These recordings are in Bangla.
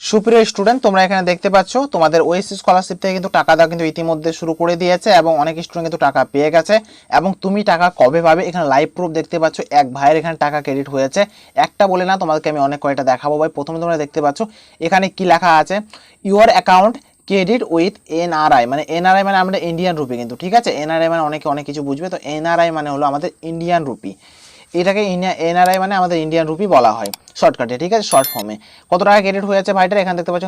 সুপ্রিয় স্টুডেন্ট, তোমরা এখানে দেখতে পাচ্ছ তোমাদের ওএসসি স্কলারশিপ থেকে কিন্তু টাকা দেওয়া কিন্তু ইতিমধ্যে শুরু করে দিয়েছে এবং অনেক স্টুডেন্ট কিন্তু টাকা পেয়ে গেছে। এবং তুমি টাকা কবে পাবে এখানে লাইভ প্রুফ দেখতে পাচ্ছ। এক ভাইয়ের এখানে টাকা ক্রেডিট হয়েছে, একটা বলে না, তোমাদেরকে আমি অনেক কয়টা দেখাবো ভাই। প্রথমে তোমরা দেখতে পাচ্ছ এখানে কি লেখা আছে, your account credit with NRI. মানে এনআরআই মানে আমাদের ইন্ডিয়ান রুপি কিন্তু, ঠিক আছে। এনআরআই মানে অনেকে অনেক কিছু বুঝবে, তো এনআরআই মানে হলো আমাদের ইন্ডিয়ান রুপি। এটাকে এনআরআই মানে আমাদের ইন্ডিয়ান রুপি বলা হয় শর্টকাটে, ঠিক আছে, শর্ট ফর্মে। কত টাকা ক্রেডিট হয়েছে ভাইটার এখানে দেখতে পাচ্ছ,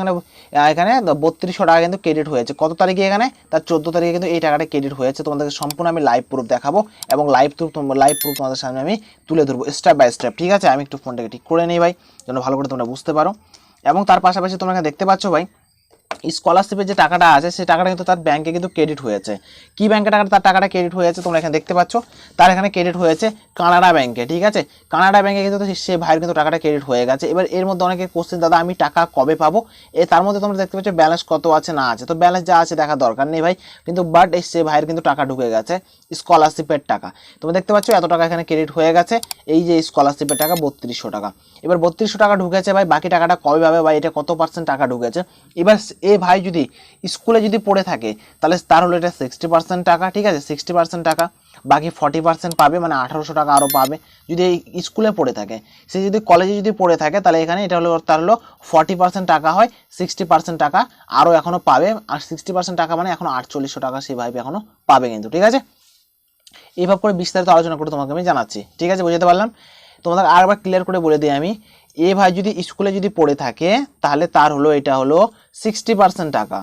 এখানে 3200 টাকা কিন্তু ক্রেডিট হয়েছে। কত তারিখে? এখানে তার 14 তারিখে কিন্তু এই টাকাটা ক্রেডিট হয়েছে। তোমাদেরকে সম্পূর্ণ আমি লাইভ প্রুফ দেখাবো এবং লাইভ প্রুফ তোমাদের সামনে আমি তুলে ধরবো স্টেপ বাই স্টেপ, ঠিক আছে। আমি একটু ফোনটাকে ঠিক করে নিই ভাই, যেন ভালো করে তোমরা বুঝতে পারো। এবং তার পাশাপাশি তোমরা এখানে দেখতে পাচ্ছ ভাই, স্কলারশিপের যে টাকাটা আছে সেই টাকাটা কিন্তু তার ব্যাংকে কিন্তু ক্রেডিট হয়েছে। কি ব্যাংকে তার টাকাটা ক্রেডিট হয়েছে তোমরা এখানে দেখতে পাচ্ছ, তার এখানে ক্রেডিট হয়েছে কানাডা ব্যাংকে, ঠিক আছে। কানাডা ব্যাংকে কিন্তু সে ভাইয়ের কিন্তু টাকাটা ক্রেডিট হয়ে গেছে। এবার এর মধ্যে অনেকের কোশ্চেন, দাদা আমি টাকা কবে পাবো? তার মধ্যে তোমরা দেখতে পাচ্ছ ব্যালেন্স কত আছে না আছে, তো ব্যালেন্স যা আছে দেখা দরকার নেই ভাই, কিন্তু বাট সে ভাইয়ের কিন্তু টাকা ঢুকে গেছে স্কলারশিপের টাকা। তোমরা দেখতে পাচ্ছ এত টাকা এখানে ক্রেডিট হয়ে গেছে, এই যে স্কলারশিপের টাকা 3200 টাকা। এবার 3200 টাকা ঢুকেছে ভাই, বাকি টাকাটা কবে পাবে ভাই? এটা কত পার্সেন্ট টাকা ঢুকেছে? এবার এ ভাই যদি স্কুলে যদি পড়ে থাকে তাহলে তার হলো এটা 60% টাকা, ঠিক আছে, 60% টাকা। বাকি 40% পাবে, মানে 1800 টাকা আরও পাবে যদি এই স্কুলে পড়ে থাকে। সে যদি কলেজে যদি পড়ে থাকে তাহলে এখানে এটা হলো তার হলো 40% টাকা হয়, 60% টাকা আরও এখনও পাবে। আর 60% টাকা মানে এখন 4800 টাকা সে ভাই এখনও পাবে কিন্তু, ঠিক আছে। এইভাবে করে বিস্তারিত আলোচনা করে তোমাকে আমি জানাচ্ছি, ঠিক আছে, বুঝতে পারলাম। তোমাদের আরেকবার ক্লিয়ার করে বলে দিই আমি, এ ভাই যদি স্কুলে যদি পড়ে থাকে তাহলে তার হলো এটা হলো 60% টাকা,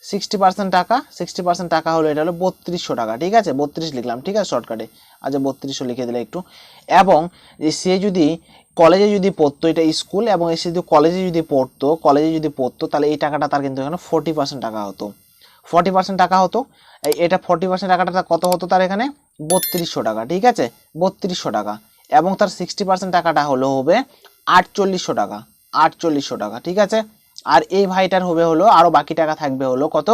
60% টাকা, 60% টাকা হলো এটা হলো 3200 টাকা, ঠিক আছে। 32 লিখলাম, ঠিক আছে, শর্টকাটে। আচ্ছা 3200 লিখে দিলে একটু। এবং সে যদি কলেজে যদি পড়তো, এটা স্কুল, এবং সে যদি কলেজে যদি পড়তো তাহলে এই টাকাটা তার কিন্তু এখানে 40% টাকা হতো, 40% টাকা হতো। এটা 40% টাকাটা কত হতো তার এখানে? 3200 টাকা, ঠিক আছে, 3200 টাকা। এবং তার 60% টাকাটা হবে 4800 টাকা, 4800 টাকা, ঠিক আছে। আর এই ভাইটার হলো আরো বাকি টাকা থাকবে হলো কত?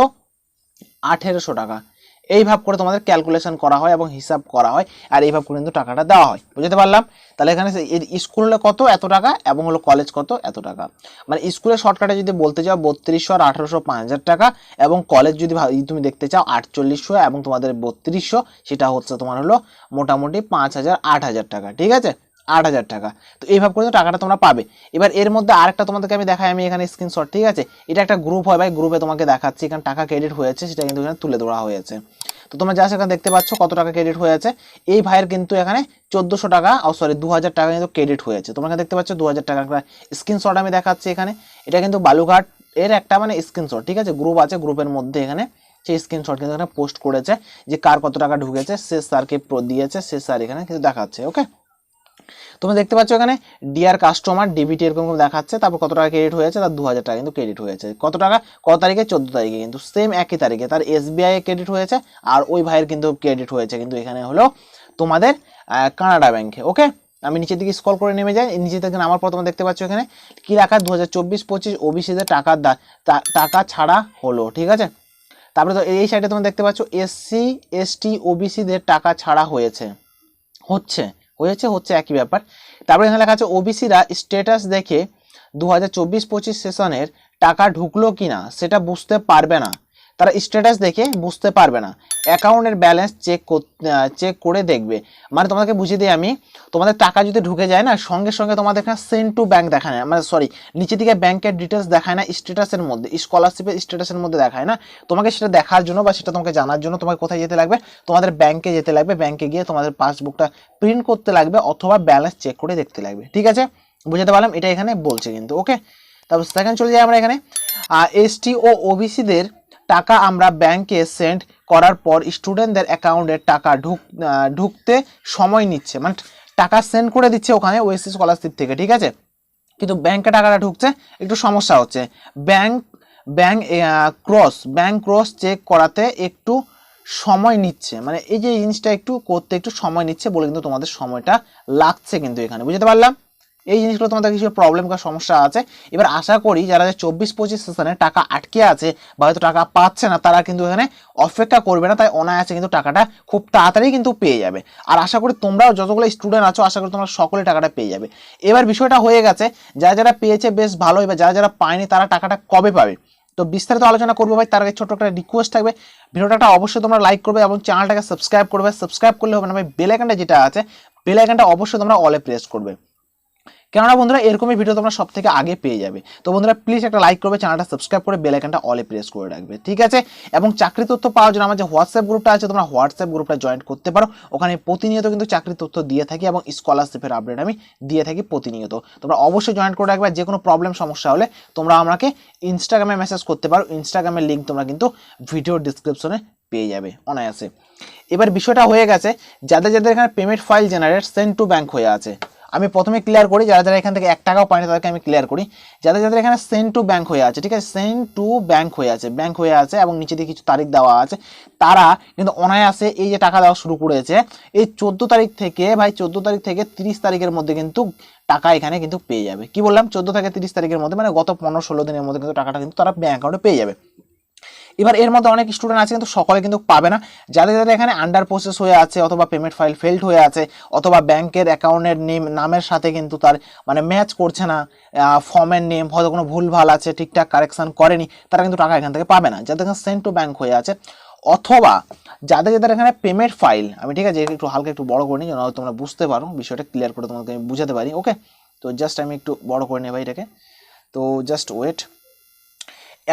1800 টাকা। এইভাবে করে তোমাদের ক্যালকুলেশন করা হয় এবং হিসাব করা হয়, আর এইভাবে করে কিন্তু টাকাটা দেওয়া হয়, বুঝতে পারলাম। তাহলে এখানে স্কুলে কত এত টাকা এবং হলো কলেজ কত এত টাকা। মানে স্কুলের শর্টকাটে যদি বলতে চাও 3200 আর 1800 5000 টাকা, এবং কলেজ যদি তুমি দেখতে চাও 4800 এবং তোমাদের 3200, সেটা হচ্ছে তোমার হলো মোটামুটি 5000 8000 টাকা, ঠিক আছে, 8000 টাকা। তো এইভাবে করে টাকাটা তোমরা পাবে। এবার এর মধ্যে আরেকটা তোমাদেরকে আমি দেখাই, আমি এখানে স্ক্রিনশট, ঠিক আছে। এটা একটা গ্রুপ হয় ভাই, গ্রুপে তোমাকে দেখাচ্ছি এখানে টাকা ক্রেডিট হয়েছে, সেটা কিন্তু এখানে তুলে ধরা হয়েছে। তো তোমরা যা সেখানে দেখতে পাচ্ছ কত টাকা ক্রেডিট হয়েছে। এই ভাইয়ের কিন্তু এখানে 1400 টাকা, সরি 2000 টাকা কিন্তু ক্রেডিট হয়েছে। তোমরা এখানে দেখতে পাচ্ছ 2000 টাকা স্ক্রিনশট আমি দেখাচ্ছি এখানে। এটা কিন্তু বালুঘাট এর একটা মানে স্ক্রিনশট, ঠিক আছে। গ্রুপ আছে, গ্রুপের মধ্যে এখানে সেই স্ক্রিনশট কিন্তু এখানে পোস্ট করেছে যে কার কত টাকা ঢুকেছে, সে স্যারকে দিয়েছে, সে স্যার এখানে কিন্তু দেখাচ্ছে, ওকে। তোমরা দেখতে পাচ্ছ এখানে ডিয়ার কাস্টমার ডিবিটি এরকম দেখাচ্ছে। তারপর কত টাকা ক্রেডিট হয়েছে? তার 2000 টাকা কিন্তু ক্রেডিট হয়েছে। কত টাকা? কত তারিখে? 14 তারিখে, কিন্তু সেম একই তারিখে তার এসবিআই এ ক্রেডিট হয়েছে, আর ওই ভাইয়ের কিন্তু ক্রেডিট হয়েছে কিন্তু এখানে হলো তোমাদের কানাডা ব্যাংকে, ওকে। আমি নিচের দিকে স্ক্রল করে নেমে যাই, নিচে থেকে নামার পর তোমরা দেখতে পাচ্ছ এখানে কি লেখা, 2024-25 ওবিসিদের টাকা ছাড়া হলো, ঠিক আছে। তারপরে তো এই সাইডে তোমরা দেখতে পাচ্ছ এসসি এসটি ওবিসিদের টাকা ছাড়া হয়েছে, হচ্ছে একই ব্যাপার। তারপরে এখানে লেখা আছে ওবিসিরা স্ট্যাটাস দেখে 2024-25 সেশনের টাকা ঢুকলো কিনা সেটা বুঝতে পারবে না, তারা স্ট্যাটাস দেখে বুঝতে পারবে না, অ্যাকাউন্টের ব্যালেন্স চেক করে দেখবে। মানে তোমাদেরকে বুঝিয়ে দিই আমি, তোমাদের টাকা যদি ঢুকে যায় না, সঙ্গে সঙ্গে তোমাদের এখানে সেন্ড টু ব্যাংক দেখায় না, মানে সরি নিচে দিকে ব্যাংকের ডিটেলস দেখায় না, স্ট্যাটাসের মধ্যে, স্কলারশিপের স্ট্যাটাসের মধ্যে দেখায় না। তোমাকে সেটা দেখার জন্য বা সেটা তোমাকে জানার জন্য তোমাকে কোথায় যেতে লাগবে? তোমাদের ব্যাংকে যেতে লাগবে, ব্যাংকে গিয়ে তোমাদের পাসবুকটা প্রিন্ট করতে লাগবে অথবা ব্যালেন্স চেক করে দেখতে লাগবে, ঠিক আছে, বুঝতে পারলাম। এটা এখানে বলছে কিন্তু, ওকে। তারপর সেকেন্ড চলে যাই আমরা এখানে, এসটি ও ওবিসিদের টাকা আমরা ব্যাংকে সেন্ড করার পর স্টুডেন্টদের অ্যাকাউন্টে টাকা ঢুকতে সময় নিচ্ছে, মানে টাকা সেন্ড করে দিচ্ছে ওখানে ওএসসি স্কলারশিপ থেকে, ঠিক আছে, কিন্তু ব্যাংকে টাকাটা ঢুকছে একটু সমস্যা হচ্ছে। ব্যাংক ক্রস চেক করাতে একটু সময় নিচ্ছে, মানে এই যে জিনিসটা একটু করতে একটু সময় নিচ্ছে বলে কিন্তু তোমাদের সময়টা লাগছে কিন্তু এখানে, বুঝতে পারলাম। এই জিনিসগুলো তোমাদের কিছু প্রবলেম বা সমস্যা আছে। এবার আশা করি যারা 24-25 সেশনে টাকা আটকে আছে বা হয়তো টাকা পাচ্ছে না, তারা কিন্তু এখানে অপেক্ষা করবে না, তাই অনায়াসে কিন্তু টাকাটা খুব তাড়াতাড়ি কিন্তু পেয়ে যাবে। আর আশা করি তোমরাও যতগুলো স্টুডেন্ট আছো আশা করি তোমরা সকলে টাকাটা পেয়ে যাবে। এবার বিষয়টা হয়ে গেছে, যারা যারা পেয়েছে বেশ ভালো, এবার যারা যারা পায়নি তারা টাকাটা কবে পাবে, তো বিস্তারিত আলোচনা করবো ভাই। তার আগে ছোট্ট একটা রিকোয়েস্ট থাকবে, ভিডিওটা অবশ্যই তোমরা লাইক করবে এবং চ্যানেলটাকে সাবস্ক্রাইব করবে। সাবস্ক্রাইব করলে হবে না ভাই, বেল আইকনটা যেটা আছে বেল আইকনটা অবশ্যই তোমরা অলে প্রেস করবে, কেননা বন্ধুরা এরকমই ভিডিও তোমরা সব থেকে আগে পেয়ে যাবে। তো বন্ধুরা প্লিজ একটা লাইক করবে, চ্যানেলটা সাবস্ক্রাইব করে বেল আইকনটা অলে প্রেস করে রাখবে, ঠিক আছে। এবং চাকরি তথ্য পাওয়ার জন্য আমার যে হোয়াটসঅ্যাপ গ্রুপটা আছে, তোমরা হোয়াটসঅ্যাপ গ্রুপটা জয়েন করতে পারো। ওখানে প্রতিনিয়ত কিন্তু চাকরি তথ্য দিয়ে থাকি এবং স্কলারশিপের আপডেট আমি দিয়ে থাকি প্রতিনিয়ত। তোমরা অবশ্যই জয়েন করে রাখবে। যে কোনো প্রবলেম সমস্যা হলে তোমরা আমাকে ইনস্টাগ্রামে মেসেজ করতে পারো, ইনস্টাগ্রামের লিঙ্ক তোমরা কিন্তু ভিডিওর ডিসক্রিপশনে পেয়ে যাবে অনায়াসে। এবার বিষয়টা হয়ে গেছে, যাদের যাদের এখানে payment file generate send to bank হয়ে আছে, আমি প্রথমে ক্লিয়ার করি, যারা যারা এখান থেকে 1 টাকাও পায়নি তাদেরকে আমি ক্লিয়ার করি। যাদের যাদের এখানে সেন্ড টু ব্যাংক হয়ে আছে, ঠিক আছে, সেন্ড টু ব্যাংক হয়ে আছে, ব্যাংক হয়ে আছে এবং নিচে দিয়ে কিছু তারিখ দেওয়া আছে, তারা কিন্তু অনায়াসে এই যে টাকা দেওয়া শুরু করেছে এই 14 তারিখ থেকে ভাই, 14 তারিখ থেকে 30 তারিখের মধ্যে কিন্তু টাকা এখানে কিন্তু পেয়ে যাবে। কি বললাম, 14 থেকে 30 তারিখের মধ্যে, মানে গত 15-16 দিনের মধ্যে কিন্তু টাকাটা কিন্তু তারা ব্যাংক অ্যাকাউন্টে পেয়ে যাবে। এবার এর মধ্যে অনেক স্টুডেন্ট আছে কিন্তু সকলে কিন্তু পাবে না। যাদের যাদের এখানে আন্ডার প্রসেস হয়ে আছে, অথবা পেমেন্ট ফাইল ফেল্ড হয়ে আছে, অথবা ব্যাংকের অ্যাকাউন্টের নামের সাথে কিন্তু তার মানে ম্যাচ করছে না, ফর্মের নেম হয়তো কোনো ভুলভাল আছে, ঠিকঠাক কারেকশন করেনি, তারা কিন্তু টাকা এখান থেকে পাবে না, যাদের এখানে সেন্ড টু ব্যাংক হয়ে আছে। অথবা যাদের যাদের এখানে পেমেন্ট ফাইল, আমি ঠিক আছে একটু হালকা একটু বড় করে নিই যেন তোমরা বুঝতে পারো, বিষয়টা ক্লিয়ার করে তোমাকে আমি বুঝাতে পারি। ওকে, তো জাস্ট আমি একটু বড় করে নেই ভাই এটাকে, তো জাস্ট ওয়েট।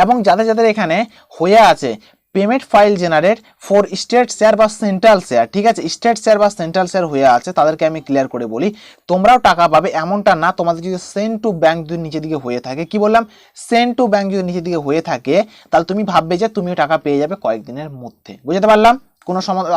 এবং যাদের যাদের এখানে হয়ে আছে payment file generate for state share বা সেন্ট্রাল শেয়ার, ঠিক আছে, স্টেট শেয়ার বা সেন্ট্রাল শেয়ার হয়ে আছে, তাদেরকে আমি ক্লিয়ার করে বলি, তোমরাও টাকা পাবে এমনটা না। তোমাদের যদি সেন্ড টু ব্যাংক যদি নিচের দিকে হয়ে থাকে, কি বললাম, সেন্ড টু ব্যাংক যদি নিচের দিকে হয়ে থাকে, তাহলে তুমি ভাববে যে তুমিও টাকা পেয়ে যাবে কয়েকদিনের মধ্যে। বুঝতে পারলাম,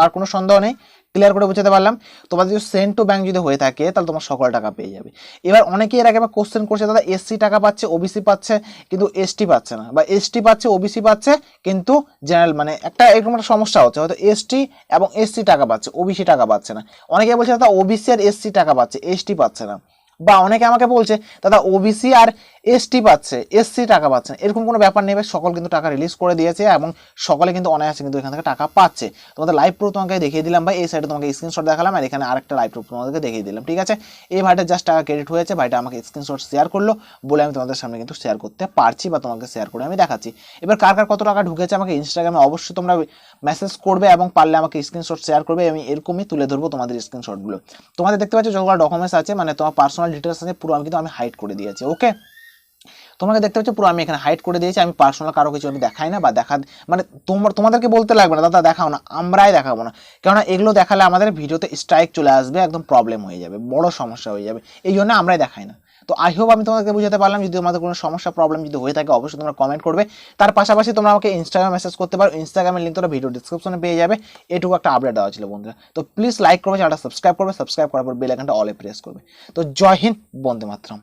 আর কোনো সন্দেহ নেই, ক্লিয়ার করে বুঝতে পারলাম। তোমাদের যদি সেন্ড টু ব্যাংক যদি হয়ে থাকে তাহলে তোমার সকল টাকা পেয়ে যাবে। এবার অনেকেই এর আগে কোশ্চেন করছে, দাদা এসসি টাকা পাচ্ছে, ওবিসি পাচ্ছে কিন্তু এসটি পাচ্ছে না, বা এসটি পাচ্ছে ওবিসি পাচ্ছে কিন্তু জেনারেল, মানে একটা এরকম একটা সমস্যা হচ্ছে, হয়তো এসটি এবং এসসি টাকা পাচ্ছে, ওবিসি টাকা পাচ্ছে না। অনেকে বলছে দাদা ওবিসি আর এসসি টাকা পাচ্ছে, এসটি পাচ্ছে না। বা অনেকে আমাকে বলছে দাদা ওবিসি আর এসটি পাচ্ছে, এসসি টাকা পাচ্ছে না। এরকম কোনো ব্যাপার নেই, সকল কিন্তু টাকা রিলিজ করে দিয়েছে এবং সকলে কিন্তু অনায়াসে কিন্তু এখান থেকে টাকা পাচ্ছে। তোমাদের লাইভ প্রুফ তোমাকে দেখিয়ে দিলাম ভাই, এই সাইডে তোমাকে স্ক্রিনশট দেখালাম আর এখানে আরেকটা লাইভ প্রুফ তোমাদেরকে দেখিয়ে দিলাম, ঠিক আছে। এই ভাইটা জাস্ট টাকা ক্রেডিট হয়েছে, ভাইটা আমাকে স্ক্রিনশট শেয়ার করলো বলে আমি তোমাদের সামনে কিন্তু শেয়ার করতে পারছি বা তোমাকে শেয়ার করে আমি দেখাচ্ছি। এবার কার কার কত টাকা ঢুকেছে আমাকে ইনস্টাগ্রামে অবশ্যই তোমরা মেসেজ করবে এবং পারলে আমাকে স্ক্রিনশট শেয়ার করবে, আমি এরকমই তুলে ধরবো তোমাদের স্ক্রিনশটগুলো। তোমাদের দেখতে পাচ্ছ যতগুলো ডকুমেন্টস আছে, মানে তোমার পার্সোনাল ডিটেলস আছে পুরো আমি কিন্তু হাইড করে দিয়েছি। ওকে, তোমাকে দেখতে পাচ্ছ পুরো আমি এখানে হাইড করে দিয়েছি, আমি পার্সোনাল কারো কিছু আমি দেখাই না বা মানে তোমাদেরকে বলতে লাগবে না দাদা দেখাও না, আমরাই দেখাবো না, কেননা এগুলো দেখালে আমাদের ভিডিওতে স্ট্রাইক চলে আসবে, একদম প্রবলেম হয়ে যাবে, বড় সমস্যা হয়ে যাবে, এই জন্য আমরাই দেখাই না। তো আই হোপ আমি তোমাদেরকে বুঝাতে পারলাম। যদি তোমাদের কোনো সমস্যা প্রবলেম যদি হয়ে থাকে অবশ্যই তোমরা কমেন্ট করবে। তার পাশাপাশি তোমরা আমাকে ইনস্টাগ্রামে মেসেজ করতে পারো, ইনস্টাগ্রামের লিঙ্ক তোমরা ভিডিও ডিসক্রিপশনে পেয়ে যাবে। এটুকু একটা আপডেট দেওয়া ছিল বন্ধুরা। তো প্লিজ লাইক করবে, চ্যানেলটা সাবস্ক্রাইব করবে, সাবস্ক্রাইব করার পর বেল আইকনটা অলে প্রেস করবে। তো জয় হিন্দ, বন্দে মাতরম।